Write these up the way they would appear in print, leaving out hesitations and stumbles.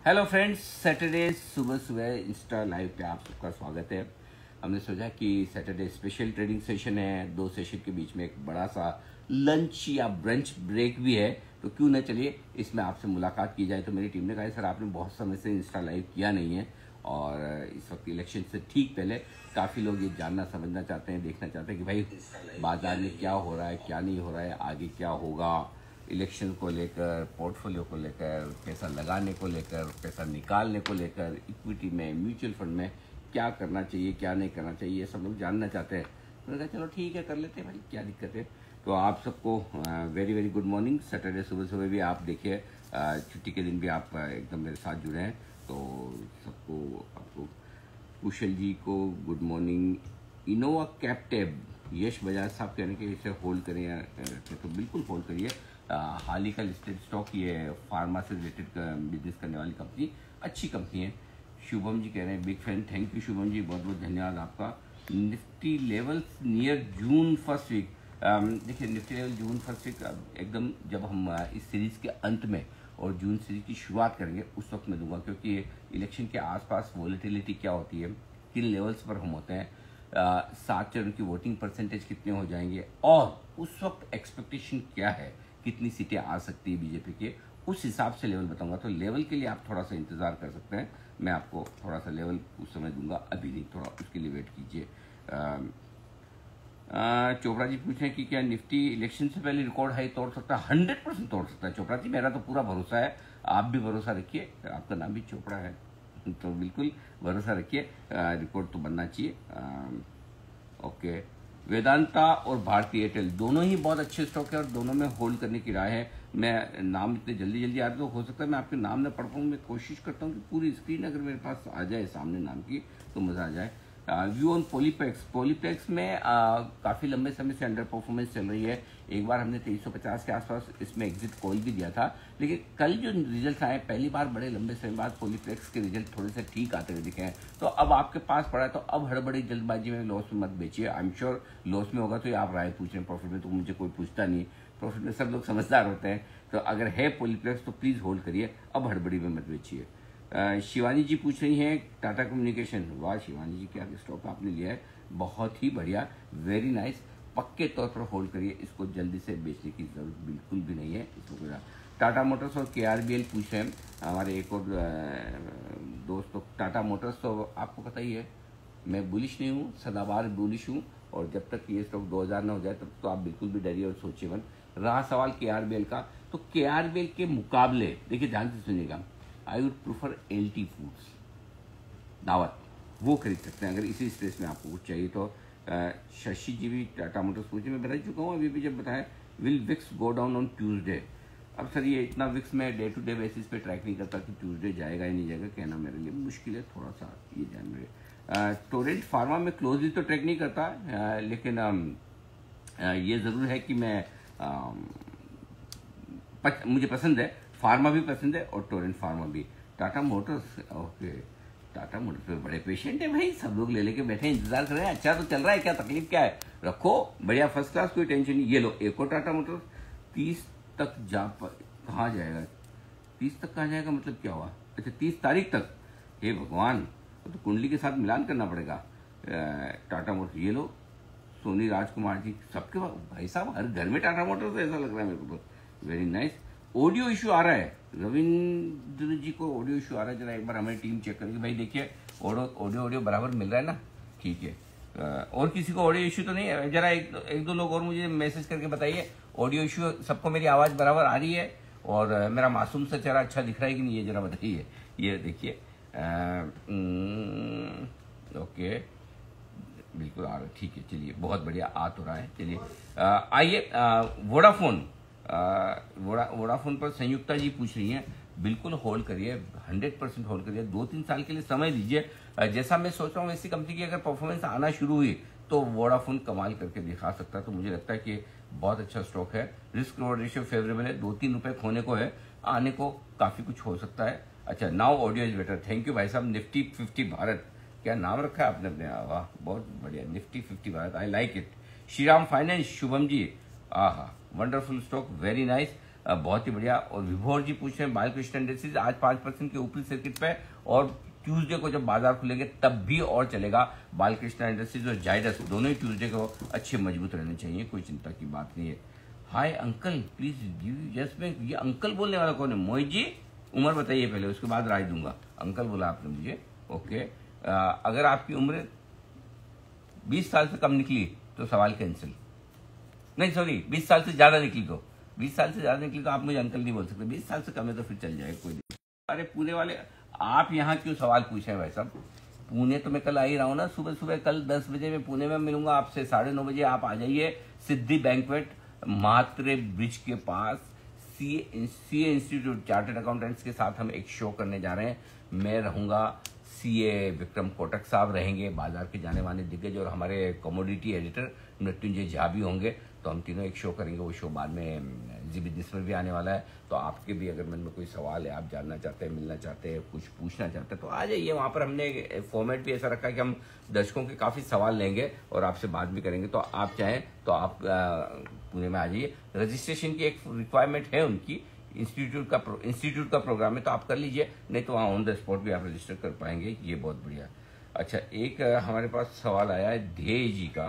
Hello friends, Saturday सुबह सुबह Insta live पे आप सबका स्वागत है। हमने सोचा कि सैटरडे स्पेशल ट्रेडिंग सेशन है, दो सेशन के बीच में एक बड़ा सा लंच या ब्रंच ब्रेक भी है, तो क्यों ना चलिए इसमें आपसे मुलाकात की जाए। तो मेरी टीम ने कहा सर आपने बहुत समय से इंस्टा लाइव किया नहीं है और इस वक्त इलेक्शन से ठीक पहले काफ़ी लोग ये जानना समझना चाहते हैं, देखना चाहते हैं कि भाई बाजार में क्या हो रहा है, क्या नहीं हो रहा है, आगे क्या होगा, इलेक्शन को लेकर, पोर्टफोलियो को लेकर, पैसा लगाने को लेकर, पैसा निकालने को लेकर, इक्विटी में, म्यूचुअल फंड में क्या करना चाहिए, क्या नहीं करना चाहिए, ये सब लोग जानना चाहते हैं। तो मैंने कहा चलो ठीक है, कर लेते हैं भाई, क्या दिक्कत है। तो आप सबको very very good morning. Saturday सुबह सुबह भी आप देखिए, छुट्टी के दिन भी आप एकदम मेरे साथ जुड़े हैं, तो सबको आपको कुशल जी को गुड मॉर्निंग। इनोवा कैप्टेब यश बजाज साहब कहने के इसे होल्ड करिए, तो बिल्कुल होल्ड करिए। हाल ही का लिस्टेड स्टॉक, ये फार्मा से रिलेटेड बिजनेस करने वाली कंपनी, अच्छी कंपनी है। शुभम जी कह रहे हैं big fan, thank you Shubham ji, बहुत बहुत धन्यवाद आपका। Nifty levels near June first week, देखिए Nifty level June first week एकदम जब हम इस सीरीज के अंत में और जून सीरीज की शुरुआत करेंगे उस वक्त मैं दूंगा, क्योंकि इलेक्शन के आसपास वॉलेटिलिटी क्या होती है, किन लेवल्स पर हम होते हैं, 7 चरण की वोटिंग परसेंटेज कितने हो जाएंगे और उस वक्त एक्सपेक्टेशन क्या है, कितनी सीटें आ सकती है बीजेपी के, उस हिसाब से लेवल बताऊंगा। तो लेवल के लिए आप थोड़ा सा इंतजार कर सकते हैं, मैं आपको थोड़ा सा लेवल उस समय दूंगा, अभी नहीं, थोड़ा उसके लिए वेट कीजिए। चोपड़ा जी पूछ रहे हैं कि क्या निफ्टी इलेक्शन से पहले रिकॉर्ड हाई तोड़ सकता है? 100% तोड़ सकता है चोपड़ा जी, मेरा तो पूरा भरोसा है, आप भी भरोसा रखिए, आपका नाम भी चोपड़ा है तो बिल्कुल भरोसा रखिए, रिकॉर्ड तो बनना चाहिए। ओके, वेदांता और भारतीय एयरटेल दोनों ही बहुत अच्छे स्टॉक है और दोनों में होल्ड करने की राय है। मैं नाम इतने जल्दी जल्दी आ रहे तो हो सकता है मैं आपके नाम न पढ़ पाऊँ, मैं कोशिश करता हूँ कि पूरी स्क्रीन अगर मेरे पास आ जाए सामने नाम की तो मज़ा आ जाए। व्यू ऑन पॉलीप्लेक्स में काफ़ी लंबे समय से अंडर परफॉर्मेंस चल रही है। एक बार हमने 2350 के आसपास इसमें एग्जिट कॉल भी दिया था, लेकिन कल जो रिजल्ट आए, पहली बार बड़े लंबे समय बाद पॉलीप्लेक्स के रिजल्ट थोड़े से ठीक आते हुए दिखे हैं, तो अब आपके पास पड़ा है, तो अब हड़बड़ी जल्दबाजी में लॉस में मत बेचिए। आई एम श्योर लॉस में होगा तो आप राय पूछ रहे हैं, प्रॉफिट में तो मुझे कोई पूछता नहीं, प्रॉफिट में सब लोग समझदार होते हैं। तो अगर है पॉलीप्लेक्स तो प्लीज़ होल्ड करिए, अब हड़बड़ी में मत बेचिए। शिवानी जी पूछ रही हैं टाटा कम्युनिकेशन, वाह शिवानी जी क्या स्टॉक आपने लिया है, बहुत ही बढ़िया, वेरी नाइस, पक्के तौर पर होल्ड करिए, इसको जल्दी से बेचने की जरूरत बिल्कुल भी नहीं है। इसको टाटा मोटर्स और KRBL पूछ रहे हैं हमारे एक और दोस्त। तो टाटा मोटर्स तो आपको पता ही है, मैं बुलिश नहीं हूँ, सदाबार बुलिश हूँ, और जब तक ये स्टॉक 2000 ना हो जाए तब तो आप बिल्कुल भी डरिए और सोचिए मत। रहा सवाल KRBL का, तो KRBL के मुकाबले देखिए ध्यान से सुनिएगा, I would prefer LT foods, दावत, वो खरीद सकते हैं अगर इसी स्पेस में आपको कुछ चाहिए तो। शशि जी भी टाटा मोटर्स पूछे, मैं बता चुका हूँ अभी भी जब बताया, will VIX go down on Tuesday. अब सर ये इतना विक्स में डे टू डे बेसिस पे ट्रैक नहीं करता कि ट्यूसडे जाएगा या नहीं जाएगा, कहना मेरे लिए मुश्किल है, थोड़ा सा ये जान रहे। टोरेंट फार्मा में क्लोजली तो ट्रैक नहीं करता, लेकिन ये ज़रूर है कि मैं मुझे पसंद है, फार्मा भी पसंद है और टोरेंट फार्मा भी। Tata Motors, okay, Tata Motors पे बड़े पेशेंट है भाई, सब लोग ले लेके बैठे इंतजार कर रहे हैं, अच्छा तो चल रहा है, क्या तकलीफ क्या है, रखो बढ़िया फर्स्ट क्लास, कोई टेंशन नहीं। ये लो एक और टाटा मोटर्स 30 तक कहाँ जाएगा, 30 तक कहाँ जाएगा मतलब क्या हुआ, अच्छा 30 तारीख तक, हे भगवान, तो कुंडली के साथ मिलान करना पड़ेगा। टाटा मोटर्स ये लो, सोनी राजकुमार जी, सबके भाई साहब हर घर में टाटा मोटर्स, ऐसा लग रहा है मेरे को तो। Very nice. ऑडियो इशू आ रहा है, रविंद्र जी को ऑडियो इशू आ रहा है, जरा एक बार हमारी टीम चेक करेगी भाई, देखिए ऑडियो बराबर मिल रहा है ना, ठीक है। और किसी को ऑडियो इशू तो नहीं है, जरा एक दो लोग और मुझे मैसेज करके बताइए ऑडियो इशू, सबको मेरी आवाज़ बराबर आ रही है और मेरा मासूम सा चेहरा अच्छा दिख रहा है कि नहीं, ये जरा बताइए। ये देखिए, ओके बिल्कुल आ रहा है, ठीक है, चलिए बहुत बढ़िया, आ तो रहा है, चलिए आइए। वोडाफोन पर संयुक्ता जी पूछ रही हैं, बिल्कुल होल्ड करिए, 100% होल्ड करिए, 2-3 साल के लिए समय दीजिए। जैसा मैं सोच रहा हूँ ऐसी कंपनी की अगर परफॉर्मेंस आना शुरू हुई तो वोडाफोन कमाल करके दिखा सकता है, तो मुझे लगता है कि बहुत अच्छा स्टॉक है, रिस्क रिवॉर्ड रेशियो फेवरेबल है, 2-3 रुपए खोने को है, आने को काफी कुछ हो सकता है। अच्छा, now audio is better, thank you भाई साहब। निफ्टी 50 भारत, क्या नाम रखा है आपने अपने, वाह बहुत बढ़िया, Nifty 50 Bharat, I like it. Shriram finance, Shubham ji, आहा वंडरफुल स्टॉक, वेरी नाइस। बहुत ही बढ़िया। और विभोर जी पूछ रहे हैं बालकृष्ण इंडस्ट्रीज आज 5% के ऊपरी सर्किट पे, और ट्यूसडे को जब बाजार खुलेंगे तब भी और चलेगा। बालकृष्ण इंडस्ट्रीज और जाइडस दोनों ही ट्यूसडे को अच्छे मजबूत रहने चाहिए, कोई चिंता की बात नहीं है। Hi uncle please give yes bank. ये अंकल बोलने वाला कौन है? मोहित जी उम्र बताइए पहले, उसके बाद राय दूंगा। अंकल बोला आपने मुझे, ओके। अगर आपकी उम्र 20 साल से कम निकली तो सवाल कैंसिल। नहीं सॉरी, 20 साल से ज्यादा निकली तो, 20 साल से ज्यादा निकली तो आप मुझे अंकल नहीं बोल सकते। 20 साल से कम है तो फिर चल जाएगा, कोई नहीं। अरे पुणे वाले, आप यहाँ क्यों सवाल पूछे हैं भाई साहब? पुणे तो मैं कल आ ही रहा हूँ ना, सुबह सुबह कल 10 बजे मैं पुणे में मिलूंगा आपसे। 9:30 बजे आप आ जाइए सिद्धि बैंक्वेट महात्रे ब्रिज के पास। सीए इंस्टीट्यूट चार्टर्ड अकाउंटेंट्स के साथ हम एक शो करने जा रहे हैं। मैं रहूंगा, सीए विक्रम कोटक साहब रहेंगे, बाजार के जाने माने दिग्गज, और हमारे कमोडिटी एडिटर मृत्युंजय झा भी होंगे। तो हम तीनों एक शो करेंगे। वो शो बाद में जी बिजनेस में भी आने वाला है। तो आपके भी अगर मन में कोई सवाल है, आप जानना चाहते हैं, मिलना चाहते हैं, कुछ पूछना चाहते हैं, तो आ जाइए। वहाँ पर हमने फॉर्मेट भी ऐसा रखा है कि हम दर्शकों के काफ़ी सवाल लेंगे और आपसे बात भी करेंगे। तो आप चाहें तो आप पुणे में आ जाइए। रजिस्ट्रेशन की एक रिक्वायरमेंट है उनकी, इंस्टीट्यूट का प्रोग्राम है, तो आप कर लीजिए। नहीं तो वहाँ ऑन द स्पॉट भी आप रजिस्टर कर पाएंगे, ये बहुत बढ़िया। अच्छा, एक हमारे पास सवाल आया है ध्येय जी का।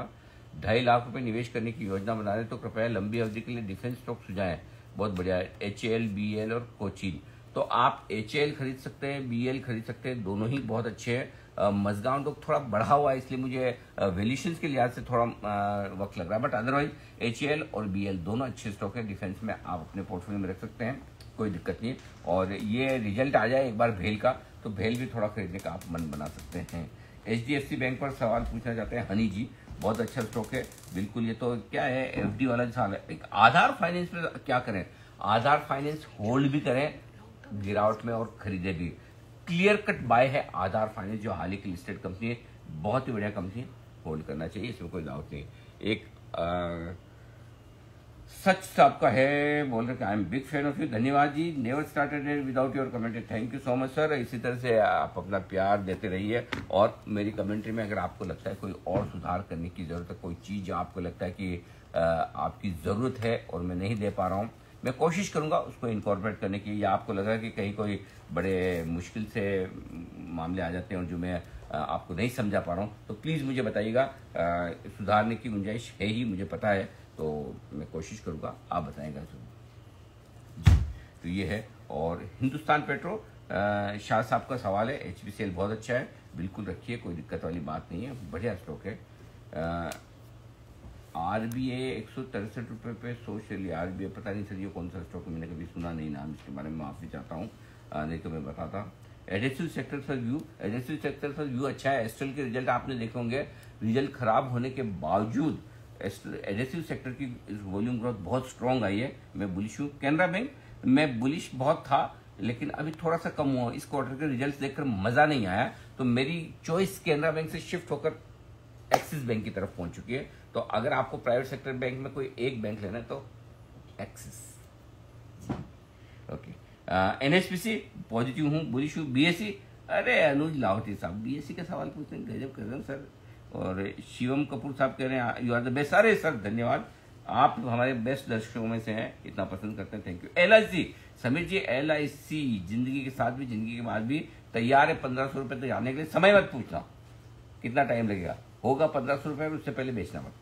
2.5 लाख रुपए निवेश करने की योजना बना रहे तो कृपया लंबी अवधि के लिए डिफेंस स्टॉक सुझाएं। बहुत बढ़िया। HAL, BEL और कोचिन। तो आप HAL खरीद सकते हैं, BEL खरीद सकते हैं, दोनों ही बहुत अच्छे हैं। मजगांव तो थोड़ा बढ़ा हुआ है, इसलिए मुझे वैल्यूएशंस के लिहाज से थोड़ा वक्त लग रहा है, बट अदरवाइज HAL और BEL दोनों अच्छे स्टॉक है। डिफेंस में आप अपने पोर्टफोलियो में रख सकते हैं, कोई दिक्कत नहीं। और ये रिजल्ट आ जाए एक बार भेल का, तो भेल भी थोड़ा खरीदने का आप मन बना सकते हैं। HDFC बैंक पर सवाल पूछना चाहते हैं हनी जी। बहुत अच्छा स्टॉक है, बिल्कुल। ये तो क्या है, FD वाला सवाल है। एक आधार फाइनेंस पे क्या करें? आधार फाइनेंस होल्ड भी करें गिरावट में और खरीदे भी। क्लियर कट बाय है आधार फाइनेंस, जो हाल ही की लिस्टेड कंपनी है, बहुत ही बढ़िया कंपनी है, होल्ड करना चाहिए, इसमें कोई डाउट नहीं। एक सच साहब का है, बोल रहे I am big fan of you. धन्यवाद जी। Never started it without your commentary. Thank you so much sir. इसी तरह से आप अपना प्यार देते रहिए। और मेरी कमेंट्री में अगर आपको लगता है कोई और सुधार करने की जरूरत है, कोई चीज आपको लगता है कि आपकी जरूरत है और मैं नहीं दे पा रहा हूँ, मैं कोशिश करूंगा उसको इनकॉर्पोरेट करने की। या आपको लगा कि कहीं कोई बड़े मुश्किल से मामले आ जाते हैं और जो मैं आपको नहीं समझा पा रहा हूँ, तो प्लीज मुझे बताइएगा। सुधारने की गुंजाइश है ही, मुझे पता है, तो मैं कोशिश करूंगा। आप बताएंगा जी। तो ये है। और हिंदुस्तान पेट्रो, शाह साहब का सवाल है। HPCL बहुत अच्छा है, बिल्कुल रखिए, कोई दिक्कत वाली बात नहीं है, बढ़िया स्टॉक है। RBA 163 रुपये पे सोच लिया। RBA पता नहीं सर ये कौन सा स्टॉक, मैंने कभी सुना नहीं नाम, इसके बारे में माफी चाहता हूँ, नहीं तो मैं बताता। एडेसिव सेक्टर पर व्यू, एडेसिव सेक्टर पर व्यू अच्छा है। एस्ट्रल के रिजल्ट आपने देखे होंगे, रिजल्ट खराब होने के बावजूद एडेसिव सेक्टर की वॉल्यूम ग्रोथ बहुत स्ट्रांग आई है। मैं बुलिश हूँ। कैनरा बैंक मैं बुलिश बहुत था, लेकिन अभी थोड़ा सा कम हुआ। इस क्वार्टर के रिजल्ट्स देखकर मजा नहीं आया, तो मेरी चॉइस कैनरा बैंक से शिफ्ट होकर एक्सिस बैंक की तरफ पहुंच चुकी है। तो अगर आपको प्राइवेट सेक्टर बैंक में कोई एक बैंक लेना है तो एक्सिस। ओके। NHPC पॉजिटिव हूँ, बुलिश हूँ। BSE, अरे अनुज लाहौटी साहब BSE का सवाल पूछते हैं, गजब कर रहे हैं सर। और शिवम कपूर साहब कह रहे हैं यू आर द बेस्ट। अरे सर धन्यवाद, आप हमारे बेस्ट दर्शकों में से हैं, इतना पसंद करते हैं, thank you. LIC Sameer ji, LIC जिंदगी के साथ भी जिंदगी के बाद भी तैयार है 1500 रुपए तक जाने के लिए। समय मत पूछना कितना टाइम लगेगा, होगा 1500 रुपए, उससे पहले बेचना मत।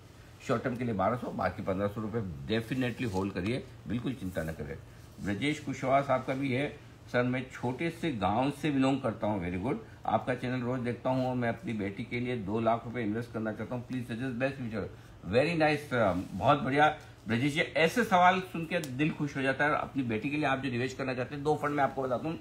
शॉर्ट टर्म के लिए 1200, बाकी 1500 रुपए डेफिनेटली होल्ड करिए, बिल्कुल चिंता न करें। ब्रजेश कुशवाहा साहब का भी है, सर मैं छोटे से गांव से बिलोंग करता हूं। वेरी गुड, आपका चैनल रोज देखता हूं और मैं अपनी बेटी के लिए 2 लाख रुपए इन्वेस्ट करना चाहता हूं, please suggest best future. Very nice, बहुत बढ़िया ब्रजेश जी। ऐसे सवाल सुन के दिल खुश हो जाता है। अपनी बेटी के लिए आप जो निवेश करना चाहते हैं, 2 फंड मैं आपको बताता हूँ।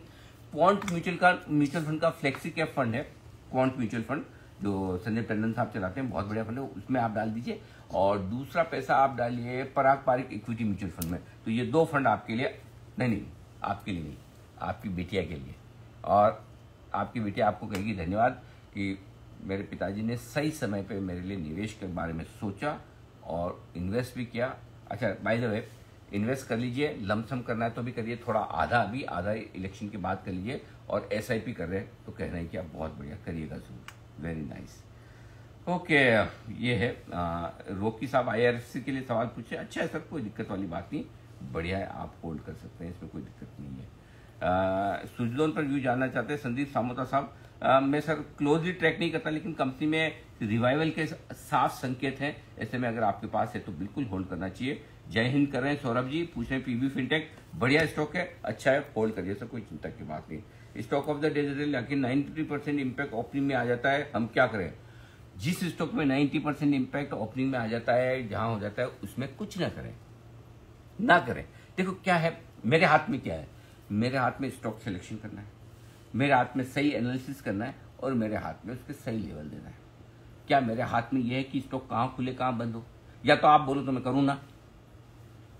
क्वांट म्यूचुअल फंड का फ्लेक्सी कैप फंड है, क्वांट म्यूचुअल फंड जो संजय टंडन साहब चलाते हैं, बहुत बढ़िया फंड है, उसमें आप डाल दीजिए। और दूसरा पैसा आप डालिए पराग पारिक इक्विटी म्यूचुअल फंड में। तो ये 2 फंड आपके लिए, नहीं आपके लिए नहीं, आपकी बिटिया के लिए। और आपकी बिटिया आपको कहेगी धन्यवाद कि मेरे पिताजी ने सही समय पे मेरे लिए निवेश के बारे में सोचा और इन्वेस्ट भी किया। अच्छा बाय द वे, इन्वेस्ट कर लीजिए, लमसम करना है तो भी करिए, थोड़ा आधा अभी, आधा इलेक्शन के बाद कर लीजिए। और SIP कर रहे हैं तो कह रहे हैं कि आप बहुत बढ़िया करिएगा जरूर। Very nice. ओके, ये है रोकी साहब IRFC के लिए सवाल पूछे। अच्छा है सर, कोई दिक्कत वाली बात नहीं, बढ़िया है, आप होल्ड कर सकते हैं, इसमें कोई दिक्कत नहीं है। सुजलोन पर व्यू जानना चाहते हैं संदीप सामोता साहब। मैं सर क्लोजली ट्रैक नहीं करता, लेकिन कंपनी में रिवाइवल के साफ संकेत हैं, ऐसे में अगर आपके पास है तो बिल्कुल होल्ड करना चाहिए। जय हिंद कर रहे हैं सौरभ जी, पूछ रहे हैं पीबी फिनटेक बढ़िया स्टॉक है, अच्छा है, होल्ड करिए सर, कोई चिंता की बात नहीं। स्टॉक ऑफ द डे, लेकिन 93% इम्पैक्ट ओपनिंग में आ जाता है, हम क्या करें? जिस स्टॉक में 90% इम्पैक्ट ओपनिंग में आ जाता है, जहां हो जाता है, उसमें कुछ ना करें, ना करें। देखो क्या है, मेरे हाथ में क्या है, मेरे हाथ में स्टॉक सिलेक्शन करना है, मेरे हाथ में सही एनालिसिस करना है, और मेरे हाथ में उसके सही लेवल देना है। क्या मेरे हाथ में यह है कि स्टॉक कहां खुले कहां बंद हो? या तो आप बोलो तो मैं करूं ना,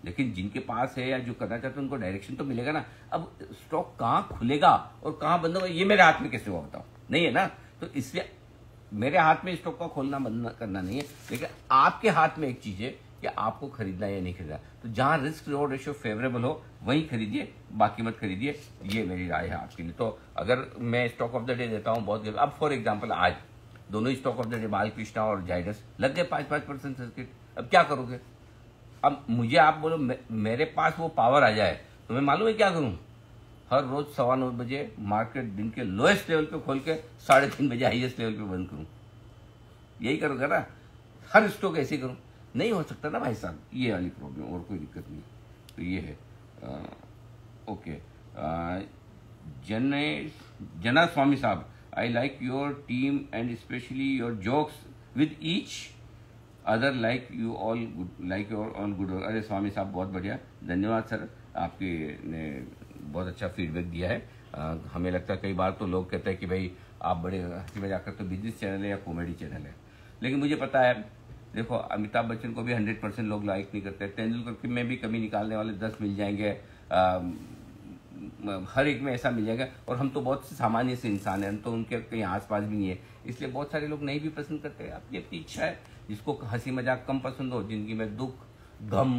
लेकिन जिनके पास है या जो करना चाहते हैं उनको डायरेक्शन तो मिलेगा ना। अब स्टॉक कहां खुलेगा और कहां बंद होगा ये मेरे हाथ में कैसे हुआ बताओ? नहीं है ना। तो इसलिए मेरे हाथ में स्टॉक का खोलना बंद करना नहीं है, लेकिन आपके हाथ में एक चीज है कि आपको खरीदना या नहीं खरीदना। तो जहां रिस्क रिवॉर्ड रेशियो फेवरेबल हो वहीं खरीदिए, बाकी मत खरीदिए, ये मेरी राय है आपके लिए। तो अगर मैं स्टॉक ऑफ द डे देता हूं बहुत, अब फॉर एग्जाम्पल आज दोनों ही stock of the day Balkrishna और जाइडस लग गए 5-5% सर्किट, अब क्या करोगे? अब मुझे आप बोलो मेरे पास वो पावर आ जाए तो मैं मालूम है क्या करूं? हर रोज 9:15 बजे मार्केट दिन के लोएस्ट लेवल पे खोल के 3:30 बजे हाईएस्ट लेवल पे बंद करूं। यही करूंगा ना, हर स्टॉक ऐसे करूं? नहीं हो सकता ना भाई साहब, ये वाली प्रॉब्लम, और कोई दिक्कत नहीं। तो ये है ओके। जना स्वामी साहब, I like your team and specially your jokes with each other, like you all good, like your all good. अरे स्वामी साहब बहुत बढ़िया, धन्यवाद सर, आपके ने बहुत अच्छा फीडबैक दिया है। हमें लगता है कई बार तो लोग कहते हैं कि भाई आप बड़े हंसी मजाक करते हो, बिजनेस चैनल है या कॉमेडी चैनल है, लेकिन मुझे पता है, देखो अमिताभ बच्चन को भी 100% लोग लाइक नहीं करते, तेंदुलकर में भी कमी निकालने वाले 10 मिल जाएंगे, हर एक में ऐसा मिल जाएगा, और हम तो बहुत सामान्य से इंसान हैं, हम तो उनके कहीं आसपास भी नहीं है, इसलिए बहुत सारे लोग नहीं भी पसंद करते। अपनी अपनी इच्छा है, जिसको हंसी मजाक कम पसंद हो, जिंदगी में दुख, गम,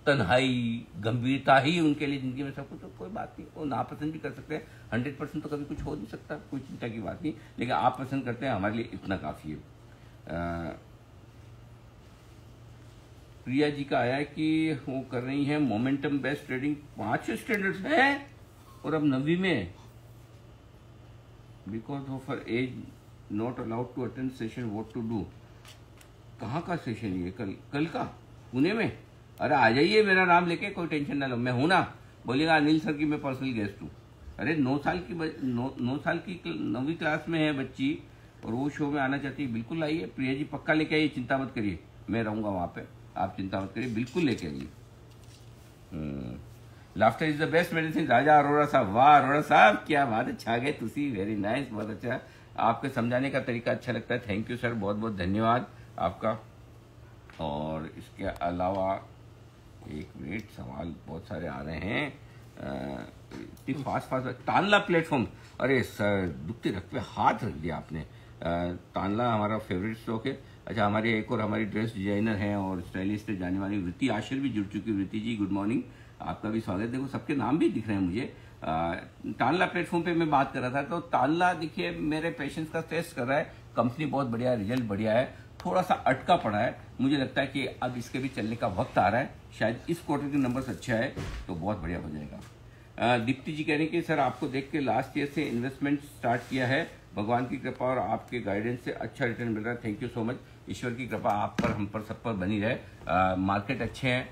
तन्हाई, गंभीरता ही उनके लिए जिंदगी में सब कुछ, तो कोई बात नहीं, वो नापसंद भी कर सकते हैं। 100% तो कभी कुछ हो नहीं सकता, कोई चिंता की बात नहीं, लेकिन आप पसंद करते हैं, हमारे लिए इतना काफी है। प्रिया जी का आया है कि वो कर रही हैं मोमेंटम बेस्ड ट्रेडिंग, 5 स्टैंडर्ड्स हैं और अब 9वीं में, because of her age not allowed to attend session, what to do? कहाँ का सेशन ये? कल का पुणे में? अरे आ जाइए, मेरा नाम लेके, कोई टेंशन ना लो, मैं हूं ना। बोलेगा अनिल सर की मैं पर्सनल गेस्ट हूँ। अरे 9 साल की 9वीं क्लास में है बच्ची और वो शो में आना चाहती है, बिल्कुल आइए प्रिया जी, पक्का लेके आइए, चिंता मत करिए, मैं रहूंगा वहां पे, आप चिंता मत करिए, बिल्कुल लेके आइए। Laughter is the best medicine, Raja Arora साहब, वाह अरोड़ा साहब क्या बात है, छा गए तुसी, वेरी नाइस, बहुत अच्छा, आपके समझाने का तरीका अच्छा लगता है, थैंक यू सर, बहुत बहुत धन्यवाद आपका। और इसके अलावा एक मिनट, सवाल बहुत सारे आ रहे हैं, इतनी फास्ट तानला प्लेटफॉर्म, अरे सर दुखते रख पे हाथ रख दिया आपने। तानला हमारा फेवरेट स्टॉक है। अच्छा, हमारे एक और हमारी ड्रेस डिजाइनर हैं और स्टाइलिस्ट जाने वाली वृत्ति आशिर भी जुड़ चुकी है। वृत्ति जी गुड मॉर्निंग, आपका भी स्वागत। देखो सबके नाम भी दिख रहे हैं मुझे। तानला प्लेटफॉर्म पे मैं बात कर रहा था, तो तानला देखिए मेरे पेशेंस का टेस्ट कर रहा है, कंपनी बहुत बढ़िया है, रिजल्ट बढ़िया है, थोड़ा सा अटका पड़ा है, मुझे लगता है कि अब इसके भी चलने का वक्त आ रहा है, शायद इस क्वार्टर के नंबर्स अच्छा है तो बहुत बढ़िया हो जाएगा। दीप्ति जी कह रहे हैं कि सर आपको देख के लास्ट ईयर से इन्वेस्टमेंट स्टार्ट किया है, भगवान की कृपा और आपके गाइडेंस से अच्छा रिटर्न मिल रहा है, थैंक यू सो मच, ईश्वर की कृपा आप पर, हम पर, सब पर बनी रहे। मार्केट अच्छे हैं,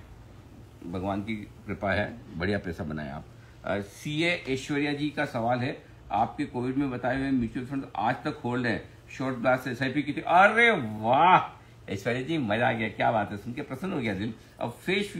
भगवान की कृपा है, बढ़िया पैसा बनाए आप। सीए ऐश्वर्या जी का सवाल है, आपके कोविड में बताए हुए म्यूचुअल फंड आज तक होल्ड है, शॉर्ट ब्लास्ट एसआईपी की थी। अरे वाह ऐश्वर्या जी, मजा आ गया, क्या बात है, सुन के प्रसन्न हो गया दिल। अब फ्रेश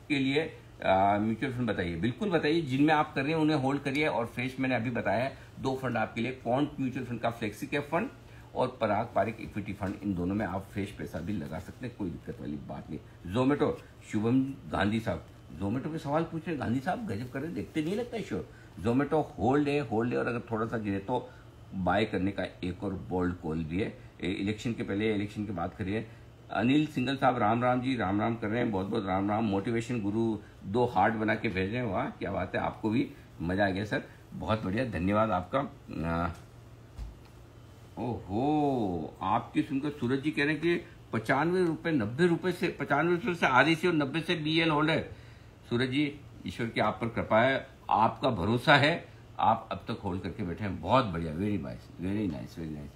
के लिए म्यूचुअल फंड बताइए, बिल्कुल बताइए, जिनमें आप कर रहे हैं उन्हें होल्ड करिए। और फ्रेश मैंने अभी बताया 2 फंड आपके लिए, क्वांट म्यूचुअल फंड का फ्लेक्सी कैप फंड और पराग पारिक इक्विटी फंड, इन दोनों में आप फ्रेश पैसा भी लगा सकते हैं, कोई दिक्कत वाली बात नहीं। जोमेटो, शुभम गांधी साहब जोमेटो पे सवाल पूछ रहे, गांधी साहब गजब कर रहे, देखते नहीं लगता है शो। जोमेटो होल्ड है, और अगर थोड़ा सा गिरे तो बाय करने का एक और बोल्ड कॉल भी है, इलेक्शन के पहले, इलेक्शन के बाद करिए। अनिल सिंगल साहब राम राम जी, राम राम कर रहे हैं, बहुत बहुत राम राम। मोटिवेशन गुरु 2 हार्ट बना के भेज रहे हैं, वाह क्या बात है, आपको भी मजा आ गया सर, बहुत बढ़िया, धन्यवाद आपका। ओहो, आपकी सुनकर सूरज जी कह रहे हैं कि 95 रुपए 90 रुपए से 95 रुपए से आधी से और 90 से BL होल्ड है। सूरज जी, ईश्वर की आप पर कृपा है, आपका भरोसा है, आप अब तक होल्ड करके बैठे हैं, बहुत बढ़िया, very nice, very nice, very nice.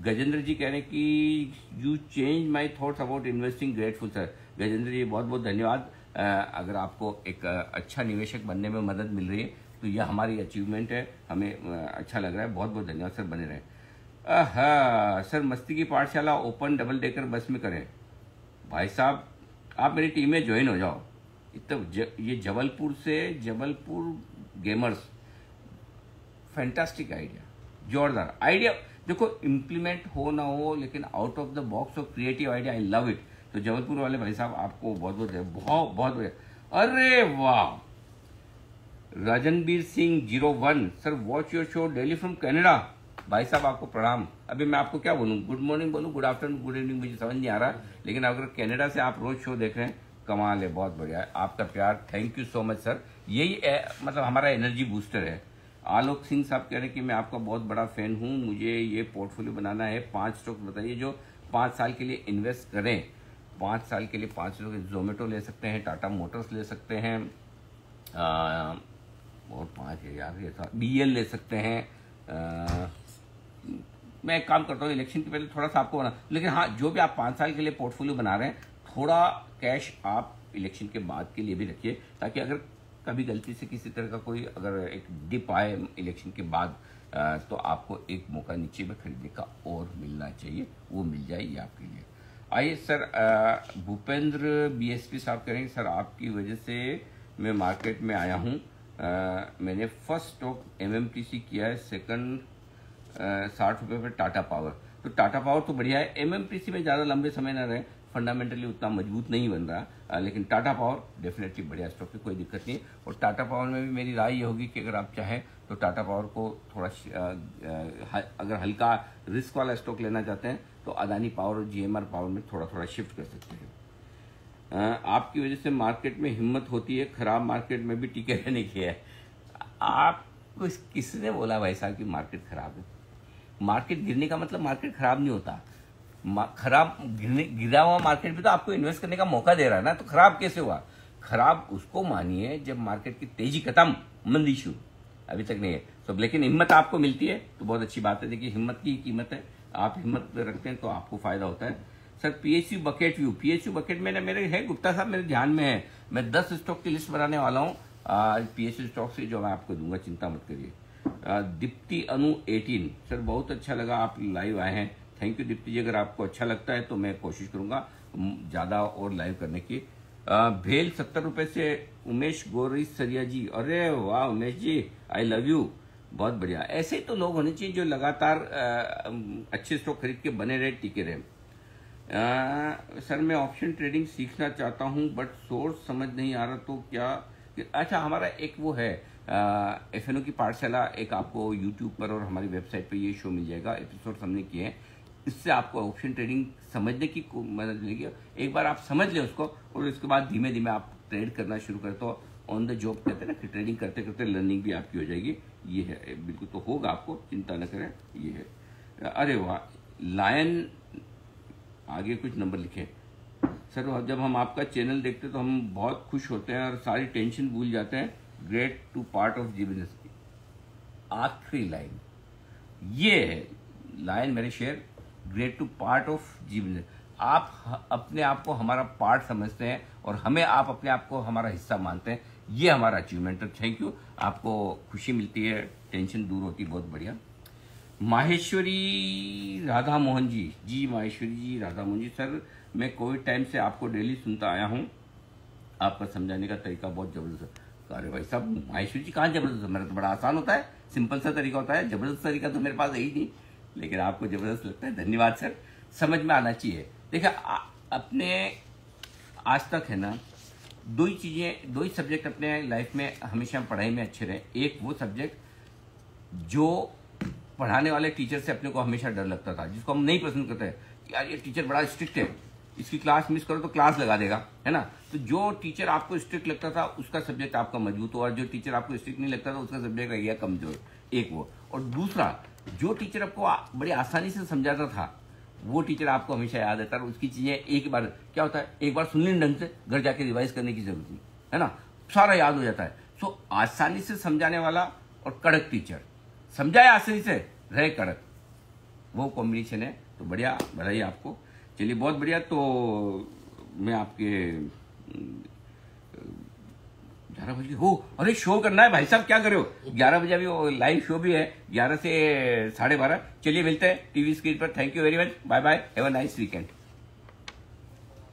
Gajendra ji कह रहे हैं कि you change my thoughts about investing, grateful sir. Gajendra ji बहुत बहुत धन्यवाद। अगर आपको एक अच्छा निवेशक बनने में मदद मिल रही है तो यह हमारी अचीवमेंट है, हमें अच्छा लग रहा है, बहुत बहुत धन्यवाद सर, बने रहें। हाँ सर, मस्ती की पाठशाला ओपन डबल डेकर बस में करें। भाई साहब, आप मेरी टीम में ज्वाइन हो जाओ। ये जबलपुर गेमर्स, फैंटास्टिक आइडिया, जोरदार आइडिया। देखो, इम्प्लीमेंट हो ना हो, लेकिन आउट ऑफ द बॉक्स और creative idea, I love it. तो जबलपुर वाले भाई साहब, आपको बहुत बहुत बहुत बढ़िया। अरे वाह, Rajanbir Singh 01 sir, watch your show daily from Canada. भाई साहब आपको प्रणाम। अभी मैं आपको क्या बोलूं, गुड मॉर्निंग बोलूं, गुड आफ्टरनून, गुड इवनिंग, मुझे समझ नहीं आ रहा, लेकिन अगर कनाडा से आप रोज शो देख रहे हैं, कमाल है, बहुत बढ़िया है। आपका प्यार, thank you so much sir. यही मतलब हमारा एनर्जी बूस्टर है। आलोक सिंह साहब कह रहे हैं कि मैं आपका बहुत बड़ा फैन हूं, मुझे ये पोर्टफोलियो बनाना है, 5 स्टॉक बताइए जो 5 साल के लिए इन्वेस्ट करें। 5 साल के लिए 5 स्टॉक, जोमेटो ले सकते हैं, टाटा मोटर्स ले सकते हैं, और 5 है यार, ये था BL ले सकते हैं। मैं एक काम करता हूँ, इलेक्शन के पहले थोड़ा सा आपको बना, लेकिन हाँ, जो भी आप 5 साल के लिए पोर्टफोलियो बना रहे हैं, थोड़ा कैश आप इलेक्शन के बाद के लिए भी रखिए, ताकि अगर कभी गलती से किसी तरह का कोई अगर एक डिप आए इलेक्शन के बाद, तो आपको एक मौका नीचे में खरीदने का और मिलना चाहिए, वो मिल जाए ये आपके लिए। आइए सर, भूपेंद्र BSP साहब करेंगे, सर आपकी वजह से मैं मार्केट में आया हूँ। मैंने फर्स्ट स्टॉक MMTC किया है, सेकंड 60 रुपये पर टाटा पावर। तो टाटा पावर तो बढ़िया है, MMTC में ज़्यादा लंबे समय ना रहे, फंडामेंटली उतना मजबूत नहीं बन रहा, लेकिन टाटा पावर डेफिनेटली बढ़िया स्टॉक है, कोई दिक्कत नहीं है। और टाटा पावर में भी मेरी राय ये होगी कि अगर आप चाहें तो टाटा पावर को थोड़ा अगर हल्का रिस्क वाला स्टॉक लेना चाहते हैं तो अदानी पावर और GMR पावर में थोड़ा थोड़ा शिफ्ट कर सकते हैं। आपकी वजह से मार्केट में हिम्मत होती है, खराब मार्केट में भी टिके रहने की है। आपको किसने बोला भाई साहब कि मार्केट खराब है? मार्केट गिरने का मतलब मार्केट खराब नहीं होता। खराब गिरा हुआ मार्केट भी तो आपको इन्वेस्ट करने का मौका दे रहा है ना, तो खराब कैसे हुआ? खराब उसको मानिए जब मार्केट की तेजी खत्म, मंदी शुरू, अभी तक नहीं है तो, लेकिन हिम्मत आपको मिलती है तो बहुत अच्छी बात है। देखिए, हिम्मत की कीमत है, आप हिम्मत रखते हैं तो आपको फायदा होता है। Sir PSU bucket view, PSU bucket में मेरे है, गुप्ता साहब मेरे ध्यान में है, मैं 10 स्टॉक की लिस्ट बनाने वाला हूँ आज PSU स्टॉक से, जो मैं आपको दूंगा, चिंता मत करिए। दीप्ति अनु 18 सर, बहुत अच्छा लगा आप लाइव आए हैं, थैंक यू दीप्ति जी। अगर आपको अच्छा लगता है तो मैं कोशिश करूंगा ज़्यादा और लाइव करने की। भेल 70 रुपये से उमेश गौरी सरिया जी, अरे वाह Umesh ji, I love you, बहुत बढ़िया। ऐसे ही तो लोग होने चाहिए जो लगातार अच्छे स्टॉक खरीद के बने रहे, टिके रहे। सर मैं ऑप्शन ट्रेडिंग सीखना चाहता हूं बट सोर्स समझ नहीं आ रहा, तो क्या? अच्छा, हमारा एक वो है FNO की पाठशाला, एक आपको यूट्यूब पर और हमारी वेबसाइट पर ये शो मिल जाएगा, एपिसोड हमने किए हैं, इससे आपको ऑप्शन ट्रेडिंग समझने की मदद मिलेगी। एक बार आप समझ लें उसको और उसके बाद धीमे धीमे आप ट्रेड करना शुरू करें, तो ऑन द जॉब कहते हैं ना कि ट्रेडिंग करते करते लर्निंग भी आपकी हो जाएगी। ये है, बिल्कुल तो होगा, आपको चिंता न करें, ये है। अरे वाह, लायन आगे कुछ नंबर लिखे। सर जब हम आपका चैनल देखते हैं तो हम बहुत खुश होते हैं और सारी टेंशन भूल जाते हैं, great to part of G business. आखिरी लाइन ये है, लाइन मेरे share, great to part of G business. आप अपने आप को हमारा पार्ट समझते हैं और हमें आप अपने आप को हमारा हिस्सा मानते हैं, ये हमारा अचीवमेंट है। थैंक यू, आपको खुशी मिलती है, टेंशन दूर होती है, बहुत बढ़िया। माहेश्वरी राधा मोहन जी, माहेश्वरी जी राधा मोहन जी, सर मैं कोविड टाइम से आपको डेली सुनता आया हूँ, आपका समझाने का तरीका बहुत जबरदस्त है। अरे भाई साहब, माहेश्वरी जी कहाँ जबरदस्त है, मेरा तो बड़ा आसान होता है, सिंपल सा तरीका होता है, जबरदस्त तरीका तो मेरे पास है ही नहीं, लेकिन आपको जबरदस्त लगता है, धन्यवाद सर। समझ में आना चाहिए। देखिए, अपने आज तक है ना, दो ही सब्जेक्ट अपने लाइफ में हमेशा पढ़ाई में अच्छे रहे। एक वो सब्जेक्ट जो पढ़ाने वाले टीचर से अपने को हमेशा डर लगता था, जिसको हम नहीं पसंद करते कि यार ये टीचर बड़ा स्ट्रिक्ट है, इसकी क्लास मिस करो तो क्लास लगा देगा, है ना। तो जो टीचर आपको स्ट्रिक्ट लगता था उसका सब्जेक्ट आपका मजबूत हुआ, और जो टीचर आपको स्ट्रिक्ट नहीं लगता था उसका सब्जेक्ट रह गया कमजोर। एक वो, और दूसरा जो टीचर आपको बड़ी आसानी से समझाता था वो टीचर आपको हमेशा याद रहता है। उसकी चीजें एक बार क्या होता है, एक बार सुन लें ढंग से, घर जाके रिवाइज करने की जरूरत नहीं, है ना। सारा याद हो जाता है। सो आसानी से समझाने वाला और कड़क टीचर, समझाए आसानी से, रहे कड़क, वो कॉम्बिनेशन है। तो बढ़िया, बधाई आपको। चलिए बहुत बढ़िया। तो मैं आपके 11 बजे हो, अरे शो करना है भाई साहब, क्या करे हो? 11 बजे अभी लाइव शो भी है, 11 से 12:30। चलिए मिलते हैं टीवी स्क्रीन पर। Thank you very much, bye bye, have a nice weekend.